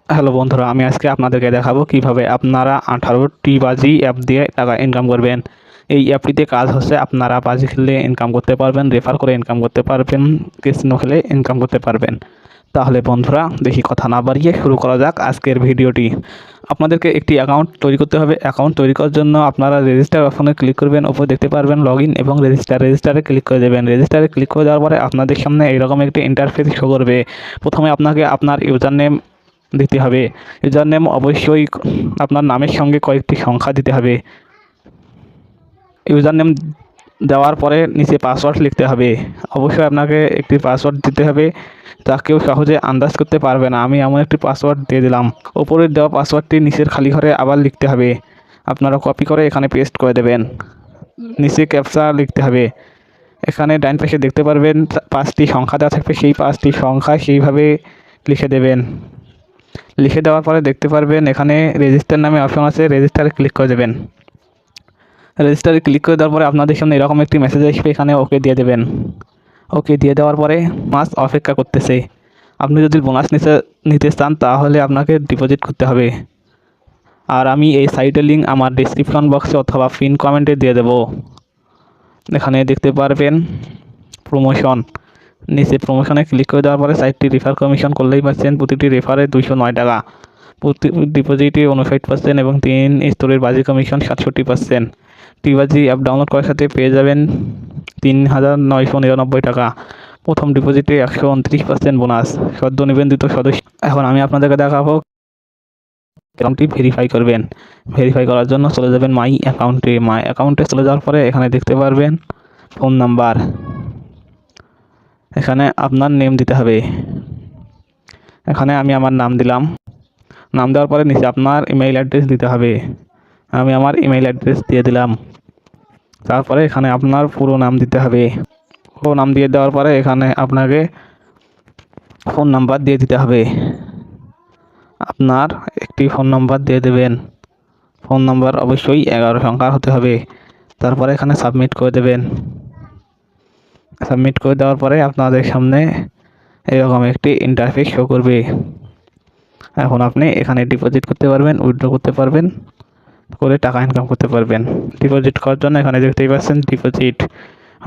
Hello বন্ধুরা, আমি আজকে আপনাদেরকে দেখাবো কিভাবে আপনারা 18টি বাজি অ্যাপ দিয়ে টাকা ইনকাম করবেন। এই অ্যাপটিতে কাজ হচ্ছে আপনারা বাজি খেললে ইনকাম করতে পারবেন, রেফার করে ইনকাম করতে পারবেন, ক্যাসিনো খেলে ইনকাম করতে পারবেন। তাহলে বন্ধুরা, বেশি কথা না বাড়িয়ে শুরু করা যাক আজকের ভিডিওটি। আপনাদেরকে একটি অ্যাকাউন্ট তৈরি করতে হবে। অ্যাকাউন্ট তৈরি করার জন্য আপনারা রেজিস্টার অপশনে ক্লিক করবেন। ওপর দেখতে পারবেন লগ ইন এবং রেজিস্টারে ক্লিক করে দেবেন। রেজিস্টারে ক্লিক করে দেওয়ার পরে আপনাদের সামনে এইরকম একটি ইন্টারফেস শো করবে। প্রথমে আপনাকে আপনার ইউজার নেম দিতে হবে। ইউজার নেম অবশ্যই আপনার নামের সঙ্গে কয়েকটি সংখ্যা দিতে হবে। ইউজার নেম দেওয়ার পরে নিচে পাসওয়ার্ড লিখতে হবে। অবশ্যই আপনাকে একটি পাসওয়ার্ড দিতে হবে, তা কেউ সহজে আন্দাজ করতে পারবে না। আমি এমন একটি পাসওয়ার্ড দিয়ে দিলাম। ওপরের দেওয়া পাসওয়ার্ডটি নিচের খালি ঘরে আবার লিখতে হবে। আপনারা কপি করে এখানে পেস্ট করে দেবেন। নিচে ক্যাপচা লিখতে হবে। এখানে ডান পাশে দেখতে পারবেন 5টি সংখ্যা দেওয়া থাকবে, সেই 5টি সংখ্যা সেইভাবে লিখে দেবেন। লিখে দেওয়ার পরে দেখতে পারবেন এখানে রেজিস্টার নামে অপশন আছে, রেজিস্টারে ক্লিক করে দেবেন। রেজিস্টারে ক্লিক করে দেওয়ার পরে আপনাদের সামনে এরকম একটি মেসেজ আসবে, এখানে ওকে দিয়ে দেবেন। ওকে দিয়ে দেওয়ার পরে মাস অপেক্ষা করতেছে। আপনি যদি বোনাস নিতে চান তাহলে আপনাকে ডিপোজিট করতে হবে। আর আমি এই সাইটের লিঙ্ক আমার ডিসক্রিপশন বক্সে অথবা পিন কমেন্টে দিয়ে দেব। এখানে দেখতে পারবেন প্রমোশন, নিচে প্রমোশনে ক্লিক করে দেওয়ার পরে সাইটটি রেফার কমিশন করলেই পাচ্ছেন প্রতিটি রেফারে 209 টাকা, প্রতি ডিপোজিটে 59% এবং 3 স্তরের বাজি কমিশন 67%। টিবাজি অ্যাপ ডাউনলোড করার সাথে পেয়ে যাবেন 3,999 টাকা। প্রথম ডিপোজিটে 129% বোনাস, সদ্য নিবন্ধিত সদস্য। এখন আমি আপনাদেরকে দেখাবো অ্যাকাউন্টটি ভেরিফাই করবেন। ভেরিফাই করার জন্য চলে যাবেন মাই অ্যাকাউন্টে চলে যাওয়ার পরে এখানে দেখতে পারবেন ফোন নাম্বার। এখানে আপনার নেম দিতে হবে। এখানে আমি আমার নাম দিলাম। নাম দেওয়ার পরে নিচে আপনার ইমেইল অ্যাড্রেস দিতে হবে। আমি আমার ইমেইল অ্যাড্রেস দিয়ে দিলাম। তারপরে এখানে আপনার পুরো নাম দিতে হবে। পুরো নাম দিয়ে দেওয়ার পরে এখানে আপনাকে ফোন নাম্বার দিয়ে দিতে হবে। আপনার একটি ফোন নাম্বার দিয়ে দেবেন। ফোন নাম্বার অবশ্যই 11 সংখ্যার হতে হবে। তারপরে এখানে সাবমিট করে দেবেন। সাবমিট করে দেওয়ার পরে আপনাদের সামনে এরকম একটি ইন্টারফেস শো করবে। এখন আপনি এখানে ডিপোজিট করতে পারবেন, উইথড্র করতে পারবেন, করে টাকা ইনকাম করতে পারবেন। ডিপোজিট করার জন্য এখানে দেখতেই পাচ্ছেন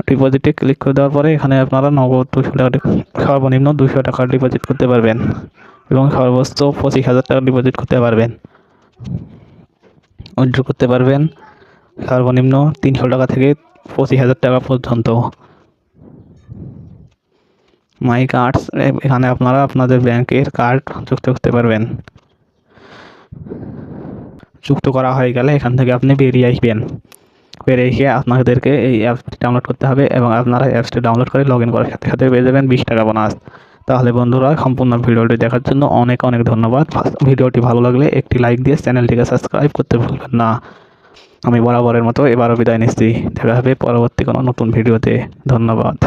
ডিপোজিটে ক্লিক করে দেওয়ার পরে এখানে আপনারা নগদ 200 টাকা, সর্বনিম্ন 200 টাকা ডিপোজিট করতে পারবেন এবং সর্বোচ্চ 25,000 টাকা ডিপোজিট করতে পারবেন। উইথড্র করতে পারবেন সর্বনিম্ন 300 টাকা থেকে 25,000 টাকা পর্যন্ত। মাই কার্ডস, এখানে আপনারা আপনাদের ব্যাংকের কার্ড যুক্ত করতে পারবেন। যুক্ত করা হয়ে গেলে এখান থেকে আপনি বেরিয়ে আসবেন। বেরিয়ে এসে আপনাদেরকে এই অ্যাপসটি ডাউনলোড করতে হবে এবং আপনারা অ্যাপসটি ডাউনলোড করে লগ ইন করার সাথে সাথে পেয়ে যাবেন 20 টাকা বোনাস। তাহলে বন্ধুরা, সম্পূর্ণ ভিডিওটি দেখার জন্য অনেক অনেক ধন্যবাদ। ভিডিওটি ভালো লাগলে একটি লাইক দিয়ে চ্যানেলটিকে সাবস্ক্রাইব করতে ভুলবেন না। আমি বরাবরের মতো এবারও বিদায় নিচ্ছি। দেখা হবে পরবর্তী কোনো নতুন ভিডিওতে। ধন্যবাদ।